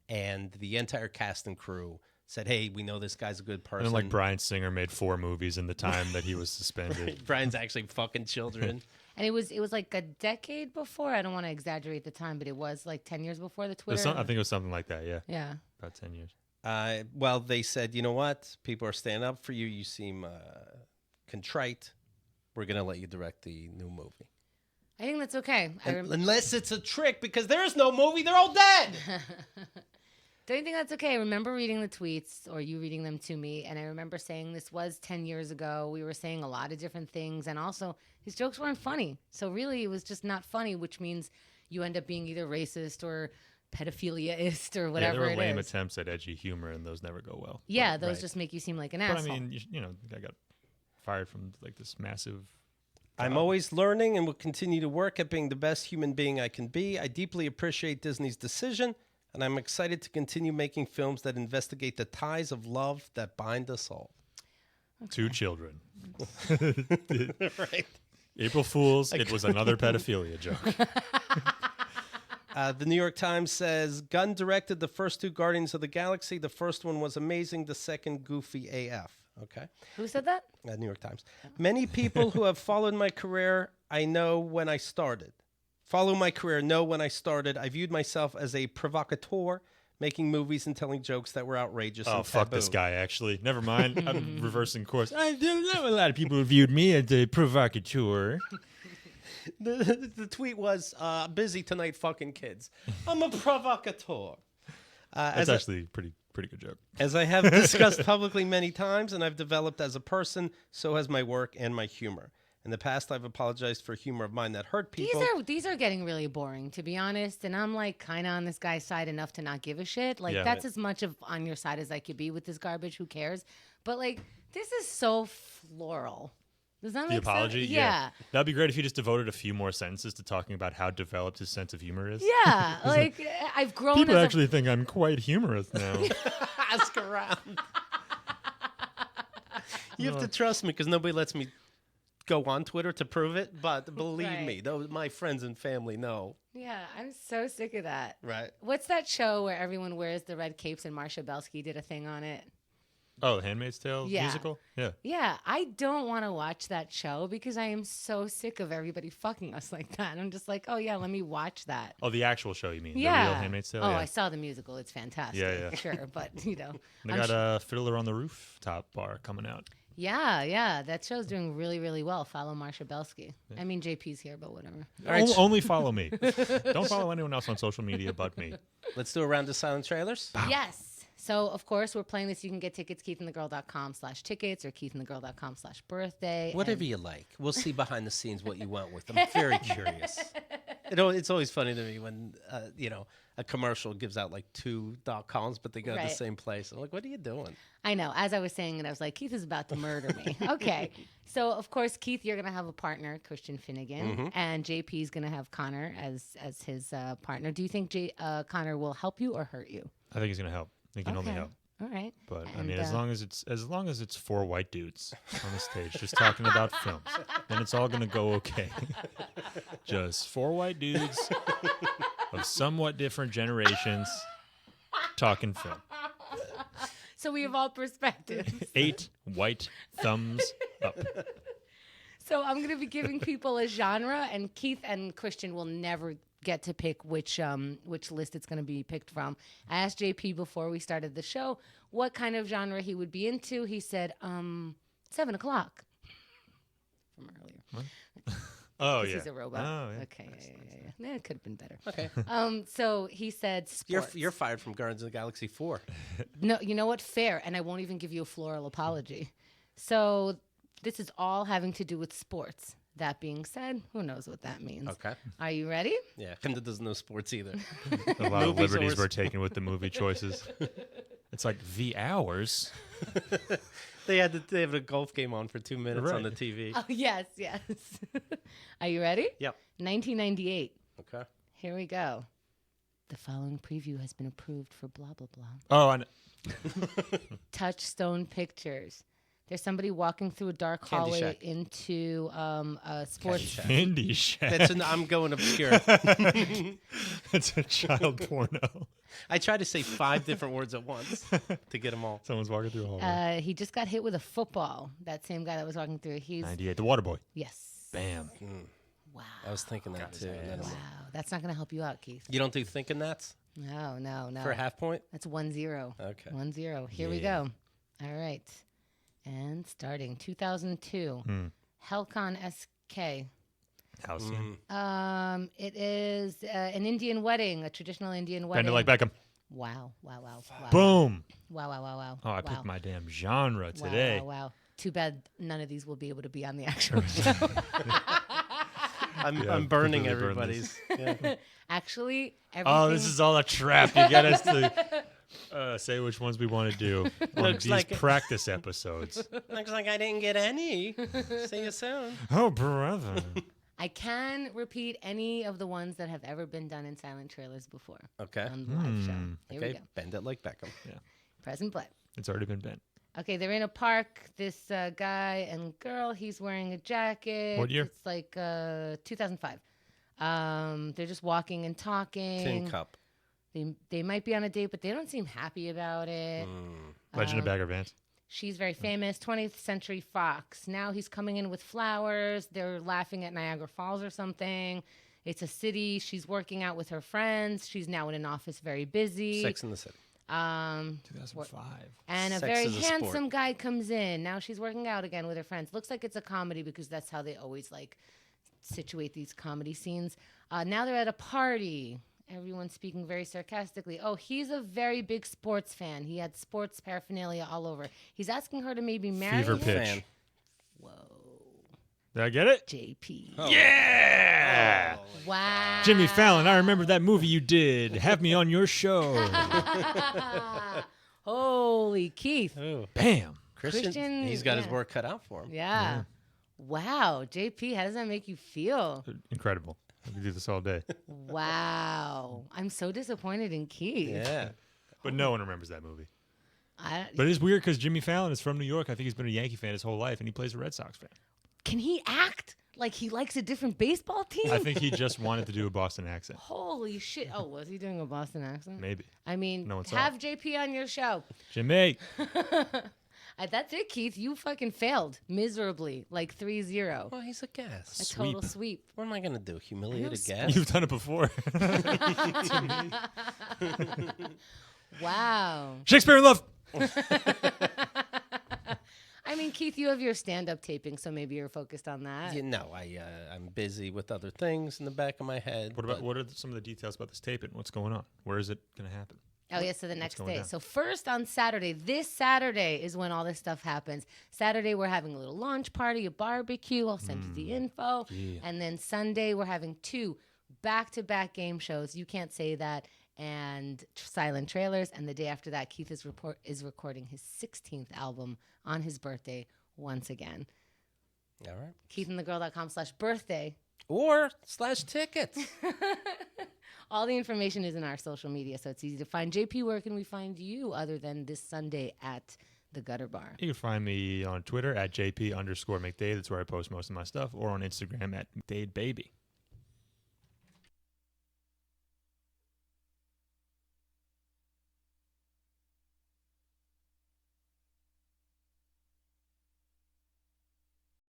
and the entire cast and crew said, "Hey, we know this guy's a good person." And like Bryan Singer made 4 movies in the time that he was suspended. Brian's actually fucking children. And it was like a decade before. I don't want to exaggerate the time, but it was like 10 years before the Twitter. I think it was something like that. Yeah. Yeah. About 10 years. Well, they said, you know what? People are standing up for you. You seem contrite. We're going to let you direct the new movie. I think that's okay. Unless it's a trick, because there is no movie. They're all dead. Don't you think that's okay? I remember reading the tweets, or you reading them to me, and I remember saying this was 10 years ago. We were saying a lot of different things, and also his jokes weren't funny. So really, it was just not funny, which means you end up being either racist or pedophilia-ist or whatever there were lame it is. attempts at edgy humor, and those never go well. Yeah, those just make you seem like an But asshole. I mean, the guy got fired from like this massive. I'm always learning and will continue to work at being the best human being I can be. I deeply appreciate Disney's decision, and I'm excited to continue making films that investigate the ties of love that bind us all. 2 children. Right. April Fools. It was another pedophilia joke. The New York Times says, Gunn directed the first 2 Guardians of the Galaxy. The first one was amazing. The second, goofy AF. Okay. Who said that? New York Times. Many people who have followed my career, know when I started. I viewed myself as a provocateur, making movies and telling jokes that were outrageous and fuck taboo. this guy, actually. Never mind. I'm reversing course. I know a lot of people viewed me as a provocateur. The tweet was, busy tonight fucking kids. I'm a provocateur. That's actually pretty good joke. As I have discussed publicly many times, and I've developed as a person, so has my work and my humor. In the past, I've apologized for humor of mine that hurt people. These are getting really boring, to be honest. And I'm like kind of on this guy's side enough to not give a shit. Like that's as much of on your side as I could be with this garbage. Who cares? But like this is so floral. Does that make the apology? sense? Yeah. That'd be great if you just devoted a few more sentences to talking about how developed his sense of humor is. Yeah. Like I've grown. People as actually think I'm quite humorous now. Ask around. You have to trust me because nobody lets me go on Twitter to prove it. But believe me, those my friends and family know. Yeah, I'm so sick of that. Right. What's that show where everyone wears the red capes and Marsha Belsky did a thing on it? Oh, Handmaid's Tale musical? Yeah. Yeah, I don't want to watch that show because I am so sick of everybody fucking us like that. And I'm just like, oh, yeah, let me watch that. Oh, the actual show, you mean? Yeah. The real Handmaid's Tale? Oh, yeah. I saw the musical. It's fantastic. Yeah. Sure, but, They got a Fiddler on the Rooftop bar coming out. Yeah. That show's doing really, really well. Follow Marsha Belsky. Yeah. I mean, JP's here, but whatever. All right, only follow me. Don't follow anyone else on social media but me. Let's do a round of silent trailers. Yes. So, of course, we're playing this. You can get tickets, keithandthegirl.com/tickets or keithandthegirl.com/birthday. Whatever you like. We'll see behind the scenes what you went with. I'm very curious. It's always funny to me when, a commercial gives out like 2.coms, but they go to the same place. I'm like, what are you doing? I know. As I was saying it, I was like, Keith is about to murder me. Okay. So, of course, Keith, you're going to have a partner, Christian Finnegan, and JP is going to have Connor as his partner. Do you think Connor will help you or hurt you? I think he's going to help. He can only help. All right. But I mean, as long as it's 4 white dudes on the stage just talking about films, then it's all gonna go okay. Just 4 white dudes of somewhat different generations talking film. So we have all perspectives. 8 white thumbs up. So I'm going to be giving people a genre, and Keith and Christian will never get to pick which list it's going to be picked from. I asked JP before we started the show what kind of genre he would be into. He said 7 o'clock from earlier. What? Oh, yeah. He's a robot. Oh, yeah. Okay, yeah. It could have been better. Okay. So he said sports. You're fired from Guardians of the Galaxy 4. No, you know what? Fair. And I won't even give you a floral apology. So this is all having to do with sports. That being said, who knows what that means? Okay. Are you ready? Yeah. Chemda doesn't know sports either. A lot of Movies liberties or were taken with the movie choices. It's like The Hours. They have a golf game on for 2 minutes on the Right. TV. Oh, yes. Are you ready? Yep. 1998. Okay. Here we go. The following preview has been approved for blah, blah, blah. Oh, and Touchstone Pictures. There's somebody walking through a dark Candy hallway Shack. into a sports. Candy Shack. I'm going obscure. That's a child porno. I try to say 5 different words at once to get them all. Someone's walking through a hallway. He just got hit with a football. That same guy that was walking through. He's 98. The Water Boy. yes. Bam. Wow. I was thinking that too. and then- Wow. That's not going to help you out, Keith. You don't do thinking that's No. for a half point? That's 1-0. Okay. 1-0. Here we go. All right. And starting 2002, Helcon SK. Halcyon. It is an Indian wedding, a traditional Indian wedding. Bend it like Beckham. Wow. Wow. Boom. Wow. Oh, I wow. picked my damn genre Wow, today. Wow. Too bad none of these will be able to be on the actual show. I'm burning completely burned everybody's. Yeah. Actually, everything. Oh, this is all a trap. You get us to say which ones we want to do on Looks these like practice episodes. Looks like I didn't get any. See you soon. Oh, brother. I can repeat any of the ones that have ever been done in silent trailers before Okay. on the live show. Here we Okay. go. Bend it like Beckham. Present play. It's already been bent. Okay, they're in a park. This guy and girl, he's wearing a jacket. What year? It's like 2005. They're just walking and talking. Tin Cup. They might be on a date, but they don't seem happy about it. Legend of Bagger Vance. She's very famous, 20th Century Fox. Now he's coming in with flowers. They're laughing at Niagara Falls or something. It's a city. She's working out with her friends. She's now in an office, very busy. Sex in the City. 2005. And a Sex very is a handsome sport. guy comes in. Now she's working out again with her friends. Looks like it's a comedy because that's how they always like situate these comedy scenes. Now they're at a party. Everyone's speaking very sarcastically. Oh, he's a very big sports fan. He had sports paraphernalia all over. He's asking her to maybe marry Fever him. pitch. Fan. Whoa, Did I get it? JP. Yeah. Wow. Jimmy Fallon, I remember that movie you did. Have me on your show. Holy Keith. Ooh. Bam. Christian, He's got his yeah. work cut out for him. Yeah. Wow. JP, how does that make you feel? Incredible. We could do this all day. Wow. I'm so disappointed in Keith. Yeah. But no one remembers that movie. I, But it is weird because Jimmy Fallon is from New York. I think he's been a Yankee fan his whole life, and he plays a Red Sox fan. can he act like he likes a different baseball team? I think he just wanted to do a Boston accent. Holy shit. Oh, was he doing a Boston accent? Maybe. I mean, No one saw have JP on your show. Jimmy. That's it, Keith. You fucking failed miserably, like 3-0. Well, he's a guest. A total sweep. What am I going to do? Humiliate a know, guest? You've done it before. Wow. Shakespeare in Love. I mean, Keith, you have your stand-up taping, so maybe you're focused on that. You know, I'm busy with other things in the back of my head. What are some of the details about this taping? What's going on? Where is it going to happen? Oh, yeah, so the next going day. down? So first on Saturday, this Saturday is when all this stuff happens. Saturday, we're having a little launch party, a barbecue. I'll send you the info. Yeah. And then Sunday, we're having 2 back-to-back game shows. You Can't Say That and Silent Trailers. And the day after that, Keith is recording his 16th album on his birthday once again. All right. KeithandTheGirl.com/birthday. Or /tickets. All the information is in our social media, so it's easy to find. JP, where can we find you other than this Sunday at the Gutter Bar? You can find me on Twitter at JP_McDade. That's where I post most of my stuff. Or on Instagram at McDade Baby.